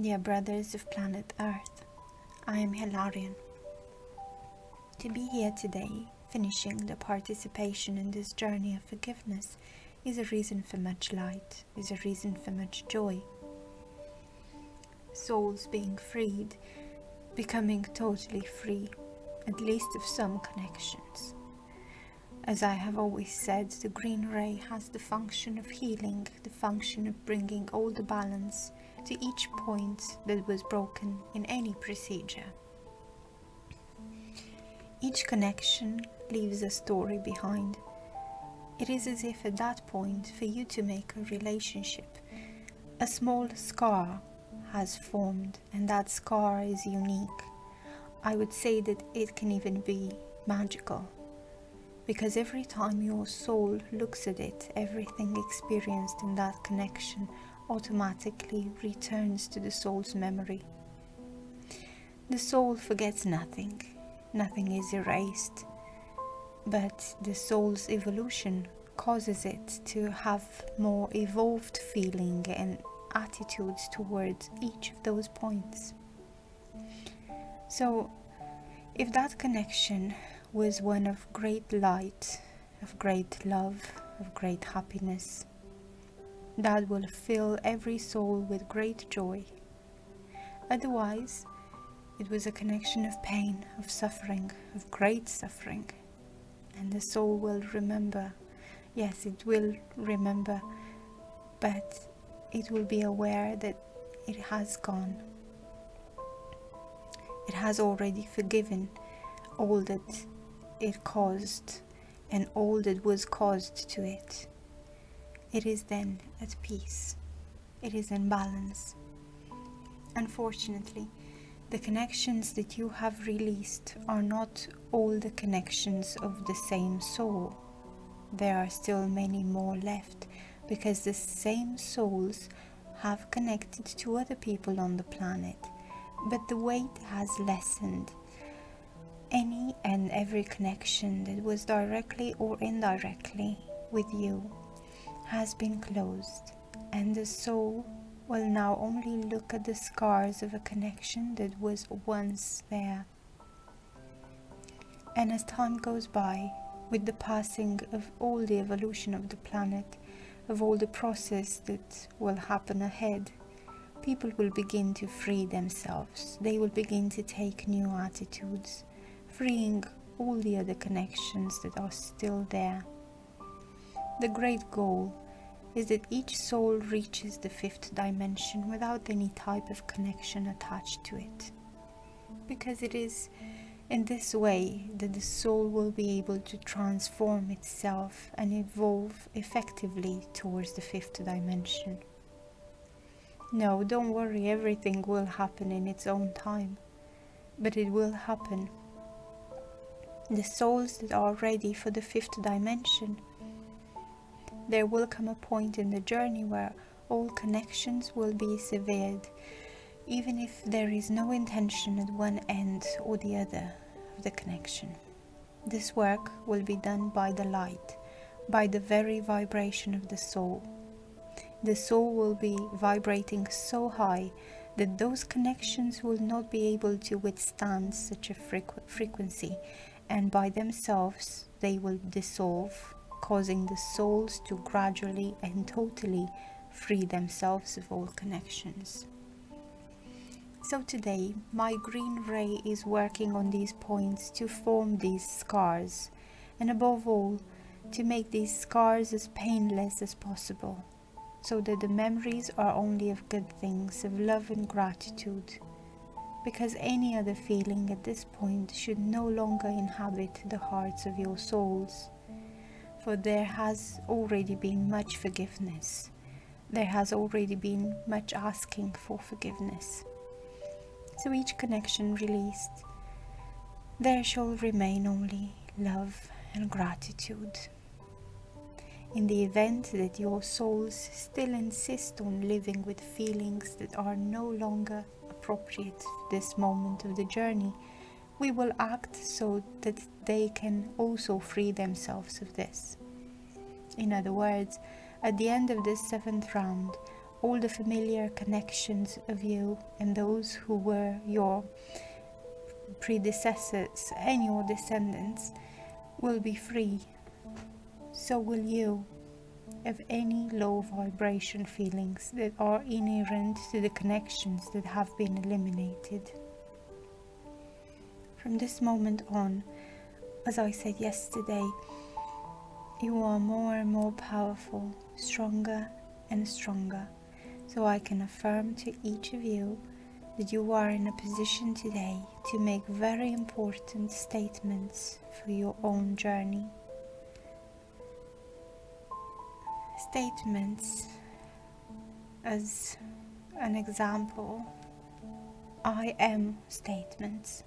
Dear brothers of planet Earth, I am Hilarion. To be here today, finishing the participation in this journey of forgiveness, is a reason for much light, is a reason for much joy. Souls being freed, becoming totally free, at least of some connections. As I have always said, the green ray has the function of healing, the function of bringing all the balance to each point that was broken in any procedure. Each connection leaves a story behind. It is as if at that point, for you to make a relationship, a small scar has formed, and that scar is unique. I would say that it can even be magical, because every time your soul looks at it, everything experienced in that connection automatically returns to the soul's memory. The soul forgets nothing, nothing is erased, but the soul's evolution causes it to have more evolved feeling and attitudes towards each of those points. So, if that connection was one of great light, of great love, of great happiness, that will fill every soul with great joy. Otherwise, it was a connection of pain, of suffering, of great suffering. And the soul will remember, yes, it will remember, but it will be aware that it has gone. It has already forgiven all that it caused and all that was caused to it. It is then at peace. It is in balance. Unfortunately, the connections that you have released are not all the connections of the same soul. There are still many more left, because the same souls have connected to other people on the planet, but the weight has lessened. Any and every connection that was directly or indirectly with you has been closed, and the soul will now only look at the scars of a connection that was once there. And as time goes by, with the passing of all the evolution of the planet, of all the process that will happen ahead, people will begin to free themselves. They will begin to take new attitudes, freeing all the other connections that are still there. The great goal is that each soul reaches the fifth dimension without any type of connection attached to it, because it is in this way that the soul will be able to transform itself and evolve effectively towards the fifth dimension. No, don't worry, everything will happen in its own time, but it will happen. The souls that are ready for the fifth dimension, there will come a point in the journey where all connections will be severed, even if there is no intention at one end or the other of the connection. This work will be done by the light, by the very vibration of the soul. The soul will be vibrating so high that those connections will not be able to withstand such a frequency, and by themselves they will dissolve, causing the souls to gradually and totally free themselves of all connections. So today, my green ray is working on these points to form these scars, and above all, to make these scars as painless as possible, so that the memories are only of good things, of love and gratitude, because any other feeling at this point should no longer inhabit the hearts of your souls. For there has already been much forgiveness. There has already been much asking for forgiveness. So each connection released, there shall remain only love and gratitude. In the event that your souls still insist on living with feelings that are no longer appropriate for this moment of the journey, we will act so that they can also free themselves of this. In other words, at the end of this 7th round, all the familiar connections of you and those who were your predecessors and your descendants will be free. So will you of any low vibration feelings that are inherent to the connections that have been eliminated. From this moment on, as I said yesterday, you are more and more powerful, stronger and stronger. So I can affirm to each of you that you are in a position today to make very important statements for your own journey. Statements, as an example, I am statements.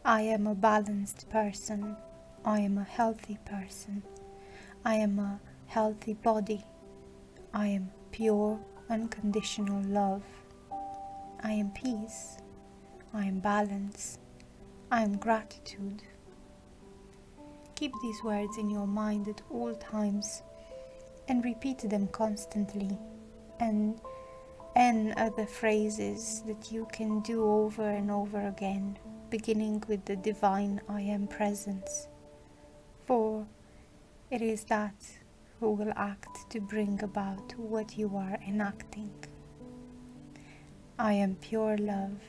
I am a balanced person. I am a healthy person. I am a healthy body. I am pure, unconditional love. I am peace. I am balance. I am gratitude. Keep these words in your mind at all times and repeat them constantly, and other phrases that you can do over and over again, beginning with the divine I am presence, for it is that who will act to bring about what you are enacting. I am pure love.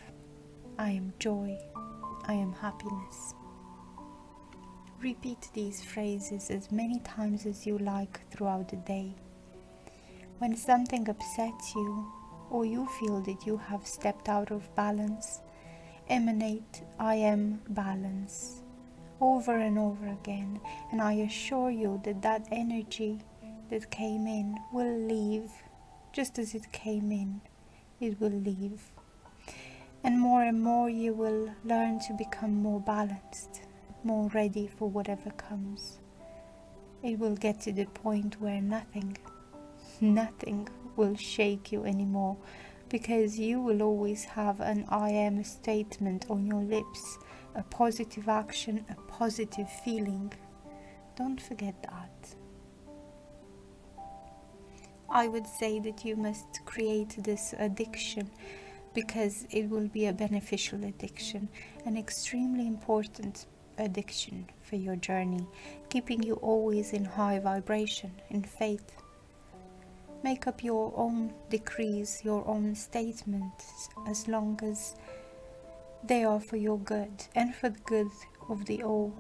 I am joy. I am happiness. Repeat these phrases as many times as you like throughout the day. When something upsets you, or you feel that you have stepped out of balance, emanate I am balance over and over again, and I assure you that that energy that came in will leave just as it came in. It will leave, and more you will learn to become more balanced, more ready for whatever comes. It will get to the point where nothing will shake you anymore, because you will always have an I am statement on your lips, a positive action, a positive feeling. Don't forget that. I would say that you must create this addiction, because it will be a beneficial addiction, an extremely important addiction for your journey, keeping you always in high vibration, in faith. Make up your own decrees, your own statements, as long as they are for your good and for the good of the all.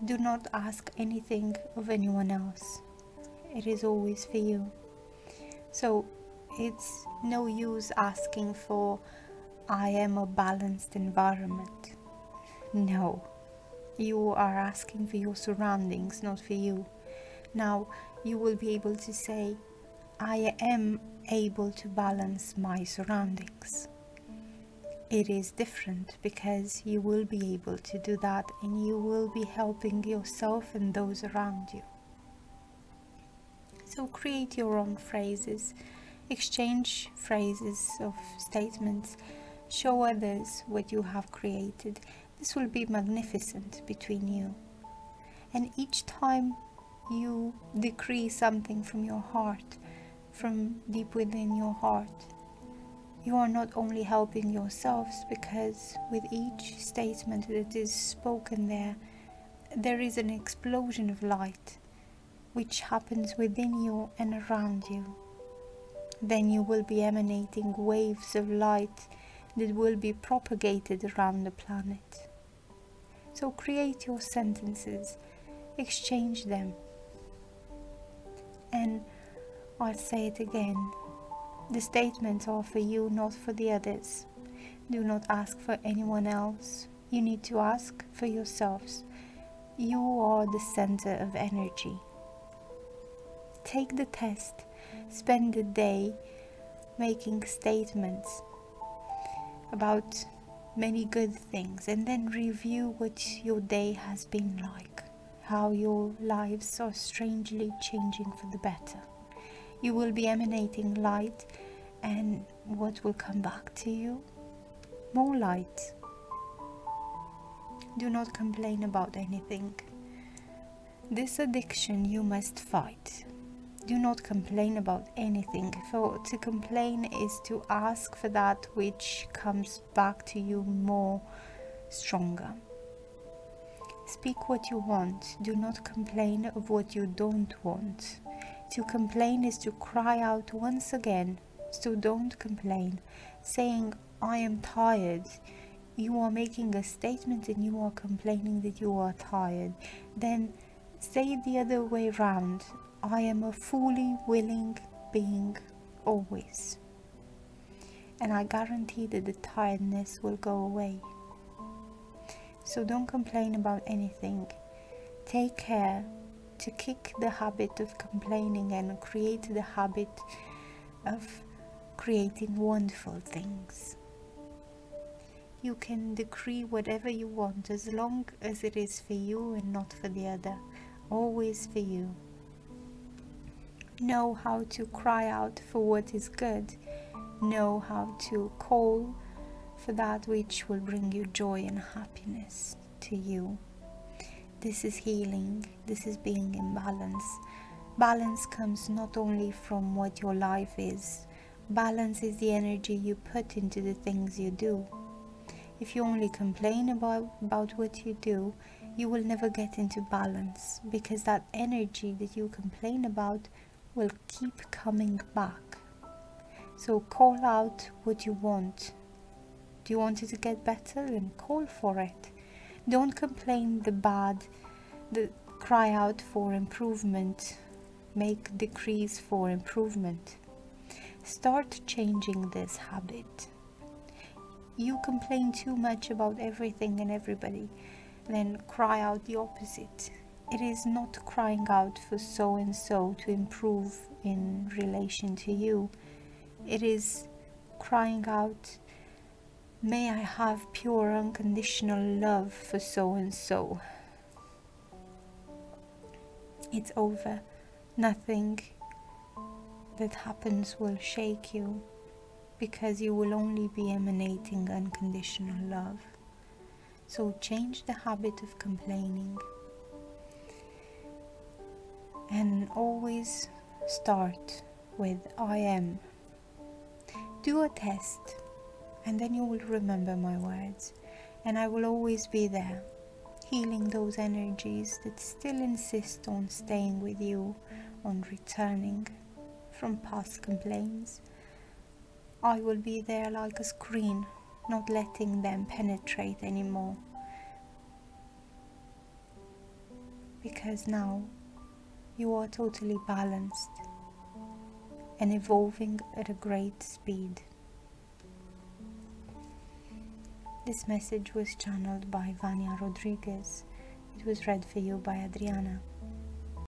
Do not ask anything of anyone else. It is always for you. So it's no use asking for I am a balanced environment. No, you are asking for your surroundings, not for you. Now you will be able to say, I am able to balance my surroundings. It is different, because you will be able to do that, and you will be helping yourself and those around you. So create your own phrases, exchange phrases of statements, show others what you have created. This will be magnificent between you. And each time you decree something from your heart, from deep within your heart, you are not only helping yourselves, because with each statement that is spoken there is an explosion of light which happens within you and around you. Then you will be emanating waves of light that will be propagated around the planet. So create your sentences, exchange them, and I'll say it again, the statements are for you, not for the others. Do not ask for anyone else. You need to ask for yourselves. You are the center of energy. Take the test, spend the day making statements about many good things, and then review what your day has been like, how your lives are strangely changing for the better. You will be emanating light, and what will come back to you? More light. Do not complain about anything. This addiction you must fight. do not complain about anything. For to complain is to ask for that which comes back to you more stronger. Speak what you want. Do not complain of what you don't want. To complain is to cry out once again. So don't complain. Saying, I am tired. You are making a statement and you are complaining that you are tired. Then say it the other way round. I am a fully willing being always. And I guarantee that the tiredness will go away. So don't complain about anything. Take care to kick the habit of complaining and create the habit of creating wonderful things. You can decree whatever you want as long as it is for you and not for the other. Always for you. Know how to cry out for what is good. Know how to call for that which will bring you joy and happiness to you. This is healing. This is being in balance. Balance comes not only from what your life is. Balance is the energy you put into the things you do. If you only complain about what you do, you will never get into balance, because that energy that you complain about will keep coming back. So call out what you want. Do you want it to get better? Then call for it. Don't complain the bad, cry out for improvement. Make decrees for improvement. Start changing this habit. You complain too much about everything and everybody, then cry out the opposite. It is not crying out for so and so to improve in relation to you. It is crying out, may I have pure unconditional love for so and so. It's over. Nothing that happens will shake you, because you will only be emanating unconditional love. So change the habit of complaining and always start with I am. Do a test and then you will remember my words, and I will always be there, healing those energies that still insist on staying with you, on returning from past complaints. I will be there like a screen, not letting them penetrate anymore. Because now you are totally balanced and evolving at a great speed. This message was channeled by Vania Rodrigues. It was read for you by Adriana.